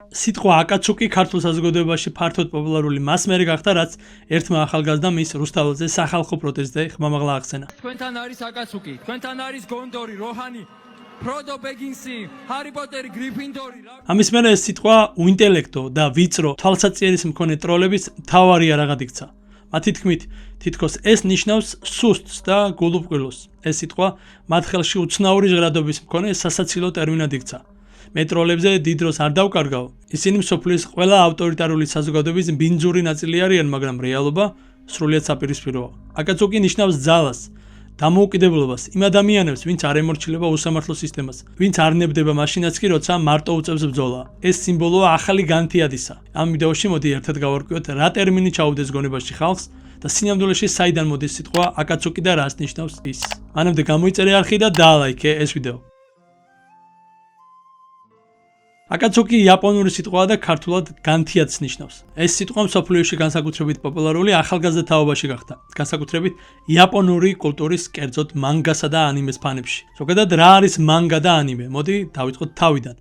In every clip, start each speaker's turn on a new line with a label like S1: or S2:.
S1: სიტყვა აკაცუკი ქართულ საზოგადოებაში ფართოდ პოპულარული მასმერი გახდა, რაც ერთმა ახალგაზრდამ ის რუსთაველზე სახალხო პროტესტზე ხმამაღლა ახსენა.
S2: თქვენთან არის აკაცუკი, თქვენთან არის გონდორი, როჰანი, ფროდო ბეგინსი, ჰარი პოტერი, გრიფინდორი.
S1: ამის მერე ეს სიტყვა უინტელექტო და ვიწრო თვალსაწიერის მქონე ტროლების მთავარი არაღად იქცა. მათი თქმით, თითქოს ეს ნიშნავს სუსტს და გულუბრყვილოს. ეს სიტყვა მათ ხელში უცნაური ჟღერადობის მქონე სასაცილო ტერმინად იქცა. მე ტროლებზე დიდ დროს არ დავკარგავ. ისინი მსოფლიოს ყველა ავტორიტარული საზოგადოების ბინძური ნაწილი არიან, მაგრამ რეალობა სრულიად საპირისპიროა. აკაცუკი ნიშნავს ძალას, დამოუკიდებლობას, იმ ადამიანებს, ვინც არ ემორჩილება უსამართლო სისტემას, ვინც არ ნებდება მაშინაც კი, როცა მარტო უწევს ბრძოლა. ეს სიმბოლოა ახალი განთიადისა. ამ ვიდეოში მოდი ერთად გავარკვიოთ, რა ტერმინი ჩაუდეს გონებაში ხალხს და სინამდვილეში საიდან მოდის სიტყვა აკაცუკი და რას ნიშნავს ის. მანამდე გამოიწერე არხი და დაალაიქე ეს ვიდეო. აკაცუკი იაპონური სიტყვაა და ქართულად განთიადს ნიშნავს. ეს სიტყვა მსოფლიოში განსაკუთრებით პოპულარული ახალგაზრდა თაობაში გახდა, განსაკუთრებით იაპონური კულტურის, კერძოდ მანგასა და ანიმეს ფანებში. ზოგადად რა არის მანგა და ანიმე? მოდი დავიწყოთ თავიდან.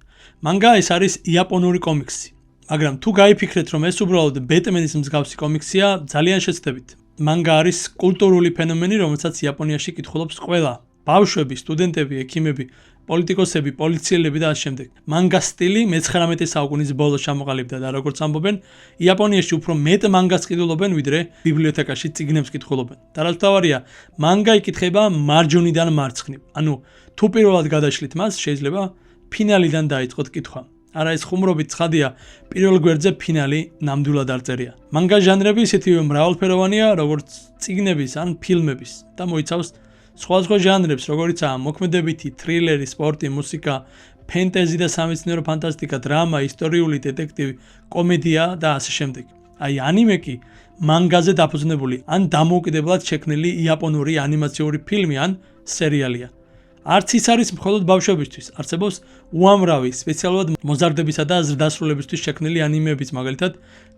S1: მანგა ეს არის იაპონური კომიქსი. მაგრამ თუ გაიფიქრეთ, რომ ეს უბრალოდ ბეტმენის მსგავსი კომიქსია, ძალიან შეცდებით. მანგა არის კულტურული ფენომენი, რომელსაც იაპონიაში კითხულობს ყველა. ბავშვები, სტუდენტები, ექიმები, პოლიტიკოსები, პოლიციელები და ასე შემდეგ. მანგას სტილი მე-19 საუკუნის ბოლოს ჩამოყალიბდა და როგორც ამბობენ, იაპონიაში უფრო მეტ მანგას ყიდულობენ, ვიდრე ბიბლიოთეკაში წიგნებს კითხულობენ. და რაც მთავარია, მანგა იკითხება მარჯვნიდან მარცხნივ. ანუ თუ პირველად გადაშლით მას, შეიძლება ფინალიდან დაიწყოთ კითხვა. არა, ეს ხუმრობით ცხადია, პირველ გვერდზე ფინალი ნამდვილად არ წერია. მანგა ჟანრები ისეთივე მრავალფეროვანია, როგორც წიგნების ან ფილმების და მოიცავს სხვადასხვა ჟანრებს, როგორიცაა მოქმედებითი, თრილერი, სპორტი, მუსიკა, ფენტეზი და სამეცნიერო ფანტასტიკა, დრამა, ისტორიული, დეტექტივი, კომედია და ასე შემდეგ. აი, ანიმე კი მანგაზე დაფუძნებული ან დამოუკიდებლად შექმნილი იაპონური ანიმაციური ფილმი ან სერიალია. არც ის არის მხოლოდ ბავშვებისთვის, არსებობს უამრავი სპეციალურად მოზარდებისა და ზრდასრულებისთვის შექმნილი ანიმეებიც, მაგალითად,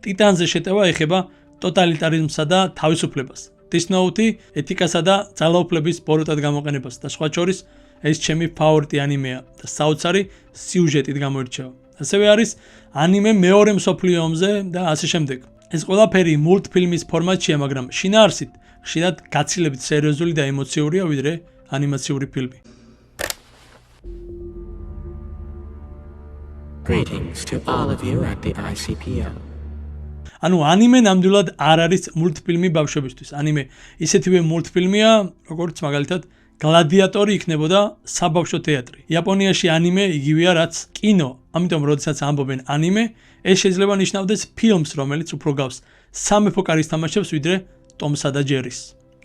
S1: ტიტანზე შეტევა ეხება ტოტალიტარიზმსა და თავისუფლებას. დისნოუთი ეთიკასა და ძალაუფლების ბოროტად გამოყენებას და სხვა შორის ეს ჩემი ფავორიტი ანიმეა და საოცარი სიუჟეტით გამოირჩევა. ასევე არის ანიმე მეორე მსოფლიო ომზე და ასე შემდეგ. ეს ყველაფერი მულტფილმის ფორმატშია, მაგრამ შინაარსით ხშირად გაცილებით სერიოზული და ემოციურია, ვიდრე ანიმაციური ფილმი.
S3: Greetings to all of you at the ICPO.
S1: ანუ ანიმე ნამდვილად არ არის მულტფილმი ბავშვებისთვის. ანიმე ისეთივე მულტფილმია, როგორც მაგალითად გლადიატორი იქნებოდა საბავშვო თეატრი. იაპონიაში ანიმე იგივეა, რაც კინო. ამიტომ, როდესაც ამბობენ ანიმე, ეს შეიძლება ნიშნავდეს ფილმს, რომელიც უფრო გავს სამეფო კარის თამაშებს, ვიდრე ტომსა და ჯერის.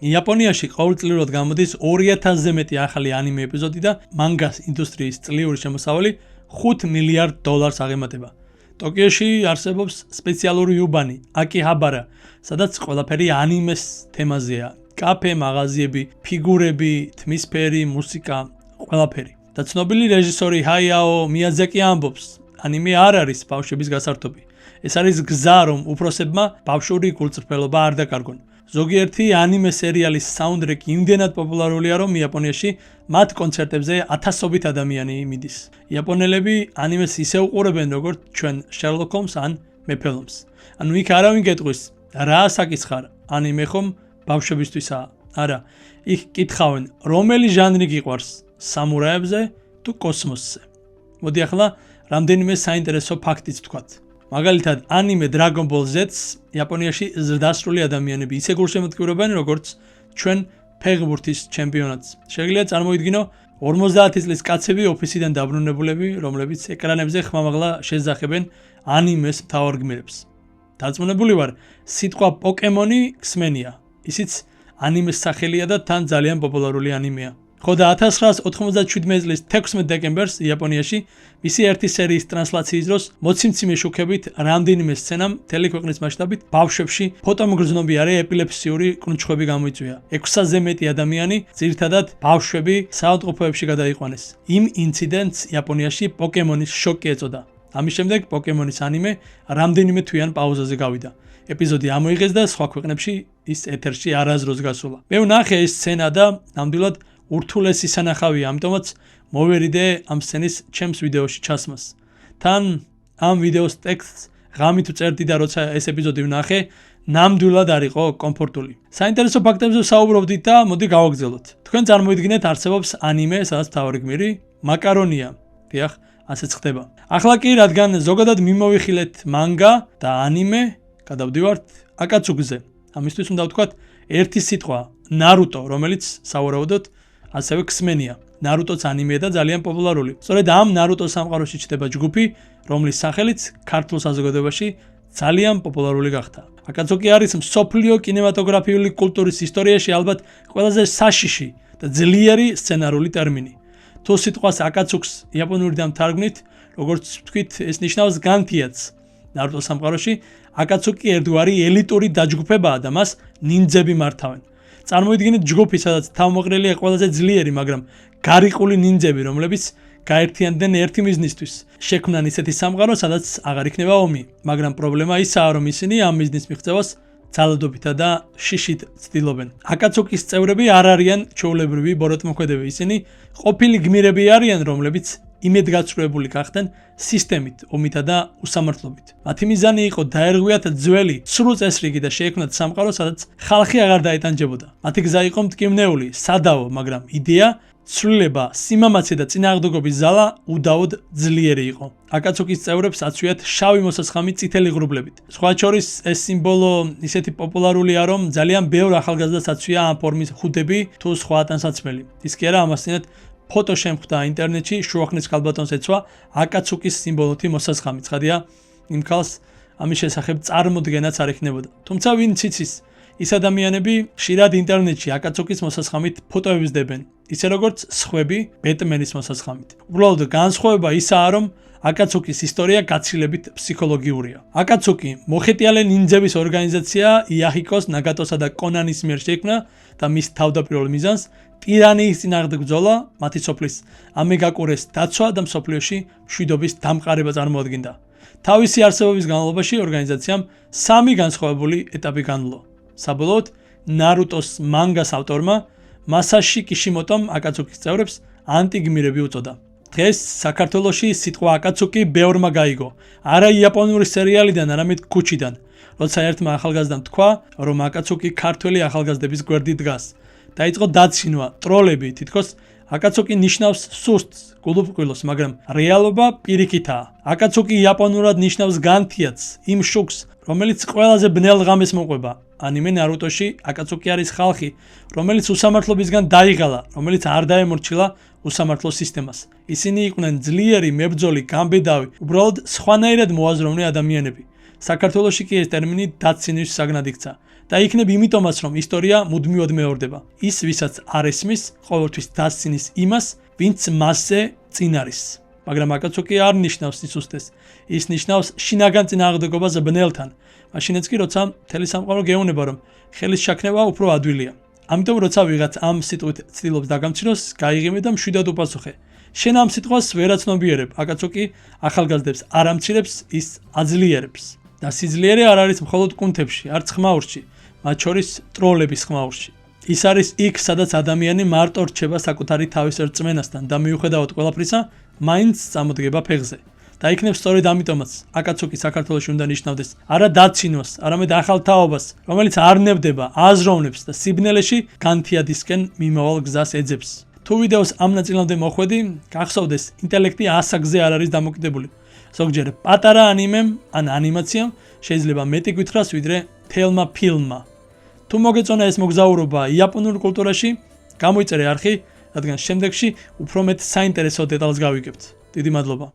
S1: იაპონიაში ყოველწლიურად გამოდის 2000-ზე მეტი ახალი ანიმე ეპიზოდი და მანგას ინდუსტრიის წლიური შემოსავალი $5 მილიარდ აღემატება. ტოკიოში არსებობს სპეციალური უბანი, აკიჰაბარა, სადაც ყველაფერი ანიმეს თემაზეა. კაფე, მაღაზიები, ფიგურები, თმისფერი, მუსიკა, ყველაფერი. და ცნობილი რეჟისორი ჰაიაო მიაზაკი ამბობს, ანიმე არ არის ბავშვების გასართობი. ეს არის გზა, რომ უფროსებმა ბავშვური გულწრფელობა არ დაკარგონ. ზოგიერთი ანიმე სერიალის საუნდტრეკი იმდენად პოპულარულია, რომ იაპონიაში მათ კონცერტებზე ათასობით ადამიანი მიდის. იაპონელები ანიმეს ისე უყურებენ, როგორც ჩვენ Sherlock Holmes ან მეფე ლომს. ანუ იქ არავინ გეტყვის, რა საკითხარ, ანიმე ხომ ბავშვებისთვისაა? არა, იქ კითხავენ, რომელი ჟანრი გიყვარს, სამურაებზე თუ კოსმოსზე. მოდი ახლა რამდენიმე საინტერესო ფაქტიც ვთქვათ. მაგალითად, ანიმე Dragon Ball Z-ს იაპონიაში ზრდასრული ადამიანები ისე გულშემატკივრებენ, როგორც ჩვენ ფეხბურთის ჩემპიონატს. შეიძლება წარმოიდგინო 50 წლის კაცები ოფისიდან დაბრუნებულები, რომლებიც ეკრანებზე ხმამაღლა შეძახებენ ანიმეს მთავარ გმირებს. დარწმუნებული ვარ, სიტყვა პოკემონი ქსმენია. ისიც ანიმეს სახელია და თან ძალიან პოპულარული ანიმეა. ხო და 1997 წლის 16 დეკემბერს იაპონიაში მისი ერთი სერიის ტრანსლაციის დროს მოციმციმე შუქებით რამდენიმე სცენამ თელექვეყნის მასშტაბით ბავშვებში ფოტომგრძნობიარე ეპილეფსიური კრუნჩხვები გამოიწვია. 600-ზე მეტი ადამიანი, ძირითადად ბავშვები, საავადმყოფოებში გადაიყვანეს. იმ ინციდენტს იაპონიაში პოკემონის შოკი ეწოდა. ამის შემდეგ პოკემონის ანიმე რამდენიმე თვიან პაუზაზე გავიდა. ეპიზოდი ამოიღეს და სხვა ქვეყნებში ის ეთერში არასდროს გასულა. მე ვნახე ეს სცენა და ნამდვილად ურთულესი სანახავია, ამიტომაც მოვერიდე ამ სცენის ჩემს ვიდეოში ჩასმას. თან ამ ვიდეოს ტექსტს ღამით წერდი და როცა ეს ეპიზოდი ვნახე, ნამდვილად არ იყო კომფორტული. საინტერესო ფაქტებზე ვსაუბრობდით და მოდი გავაგრძელოთ. თქვენ წარმოიდგინეთ, არსებობს ანიმე, სადაც მთავარი გმირი მაკარონია. დიახ, ასეც ხდება. ახლა კი, რადგან ზოგადად მიმოვიხილეთ მანგა და ანიმე, გადავდივართ აკაცუკზე. ამისთვის უნდა ვთქვათ ერთი სიტყვა ნარუტო, რომელიც სავარაუდოდ ასევე ქსმენია. ნარუტოც ანიმეა და ძალიან პოპულარული. სწორედ ამ ნარუტოს სამყაროში ჩნდება ჯგუფი, რომლის სახელიც ქართულ საზოგადოებაში ძალიან პოპულარული გახდა. აკაცუკი არის მსოფლიო კინემატოგრაფიული კულტურის ისტორიაში ალბათ ყველაზე საშიში და ძლიერი სცენარული ტერმინი. თუ სიტყვას აკაცუკს იაპონურიდან თარგმნით, როგორც ვთქვით, ეს ნიშნავს განთიადს. ნარუტოს სამყაროში აკაცუკი ერთგვარი ელიტური დაჯგუფებაა და მას ნინძები მართავენ. წარმოიდგინეთ ჯგუფი, სადაც თავმოყრილია ყველაზე ძლიერი, მაგრამ გარიყული ნინძები, რომლებიც გაერთიანდნენ ერთი მიზნისთვის. შექმნან ისეთი სამყარო, სადაც აღარ იქნება ომი, მაგრამ პრობლემა ისაა, რომ ისინი ამ მიზნის მიღწევას ძალადობითა და შიშით ცდილობენ. აკაცუკის წევრები არ არიან ჩვეულებრივი ბოროტმოქმედები, ისინი ყოფილი გმირები არიან, რომლებიც იმედგაცრუებული გახდნენ სისტემით, ომითა და უსამართლობით. მათი მიზანი იყო დაერღვიათ ძველი, სრულ წესრიგი და შეექმნათ სამყარო, სადაც ხალხი აღარ დაეტანჯებოდა. მათი გზა იყო მტკივნეული, სადავო, მაგრამ იდეა, ცვლილება, სიმამაცე და წინააღმდეგობის ზალა უდაოდ ძლიერი იყო. აკაცუკის წევრებს აცვიათ შავი მოსასხამი წითელი ღრუბლებით. სხვა შორის ეს სიმბოლო ისეთი პოპულარულია, რომ ძალიან ბევრ ახალგაზრდას აცვია ამ ფორმის ხუდები თუ სხვა ტანსაცმელი. ის კი არა, ამასთანავე ფოტო შემხვდა ინტერნეტში, შუახნის ქალბატონს ეცვა აკაცუკის სიმბოლოთი მოსასხამი. ცხადია, იმ ქალს ამის შესახებ წარმოდგენაც არ ექნებოდა. თუმცა ვინც იცის, ის ადამიანები ხშირად ინტერნეტში აკაცუკის მოსასხამით ფოტოებს დებენ, ისე როგორც სხვები ბეტმენის მოსასხამით. უბრალოდ განსხვავება ისაა, რომ აკაცუკის ისტორია გაცილებით ფსიქოლოგიურია. აკაცუკი მოხეტიალე ნინძების ორგანიზაცია იაჰიკოს, ნაგატოსა და კონანის მიერ შეიქმნა და მის თავდაპირველ მიზანს ტირანიის წინააღმდეგ ბრძოლა, მათი სოფლის ამეგაკურეს დაცვა და მსოფლიოში მშვიდობის დამყარება წარმოადგენდა. თავისი არსებობის განმავლობაში ორგანიზაციამ 3 განსხვავებული ეტაპი განვლო. საბოლოოდ ნარუტოს მანგას ავტორმა მასაში კიშიმოტომ აკაცუკის წევრებს ანტიგმირები უწოდა. დღეს საქართველოში სიტყვა აკაცუკი ბევრმა გაიგო, არა იაპონური სერიალიდან, არამედ ქუჩიდან, როცა ერთმა ახალგაზრდამ თქვა, რომ აკაცუკი ქართველი ახალგაზრდების გვერდით დგას. დაიწყო დაცინვა, ტროლები, თითქოს აკაცუკი ნიშნავს სუსტს, გულუბრყვილოს, მაგრამ რეალობა პირიქითაა. აკაცუკი იაპონურად ნიშნავს განთიადს, იმ შუქს, რომელიც ყველაზე ბნელ ღამეს მოყვება. ანიმე ნარუტოში აკაცუკი არის ხალხი, რომელიც უსამართლობისგან დაიღალა, რომელიც არ დაემორჩილა უსამართლო სისტემას. ისინი იყვნენ ძლიერი, მებრძოლი, გამბედავი, უბრალოდ სხვანაირად მოაზროვნე ადამიანები. საქართველოში კი ეს ტერმინი დაცინვის საგნად იქცა და იქნებ იმიტომაც, რომ ისტორია მუდმივად მეორდება. ის, ვისაც არ ესმის, ყოველთვის დასცინის იმას, ვინც მასზე წინ არის. მაგრამ აკაცუკი არ ნიშნავს სისუსტეს, ის ნიშნავს შინაგან წინააღმდეგობას ბნელთან. მაშინაც კი, როცა მთელი სამყარო გეუბნება, რომ ხელის შაქნება უფრო ადვილია. ამიტომ როცა ვიღაც ამ სიტყვით ცდილობს დაგამცინოს, გაიღიმე და მშვიდად უპასუხე. შენ ამ სიტყვას ვერ აცნობიერებ, აკაცუკი ახალგაზრდებს არ ამცირებს, ის აძლიერებს. და სიძლიერე არ არის მხოლოდ კუნთებში, არც ხმაურში, მათ შორის ტროლების ხმაურში. ის არის იქ, სადაც ადამიანი მარტო რჩება საკუთარი თავის რწმენასთან და მიუხედავად ყველაფრისა, მაინც წამოდგება ფეხზე. და იქნებ სწორედ ამიტომაც აკაცუკი საქართველოში უნდა ნიშნავდეს არა დაცინვას, არამედ ახალ თაობას, რომელიც არნებდება, აზროვნებს და სიბნელეში განთიადისკენ მიმავალ გზას ეძებს. თუ ვიდეოს ამ ნაწილამდე მოხვედი, გახსოვდეს, ინტელექტი ასაკზე არ არის დამოკიდებული. ზოგჯერ პატარა ანიმემ ან ანიმაციამ შეიძლება მეტი გითხრას, ვიდრე თელმა ფილმმა. თუ მოგეწონა ეს მოგზაურობა იაპონურ კულტურაში, გამოიწერე არხი, რადგან შემდეგში უფრო მეტ საინტერესო დეტალს გავიგებთ. დიდი მადლობა.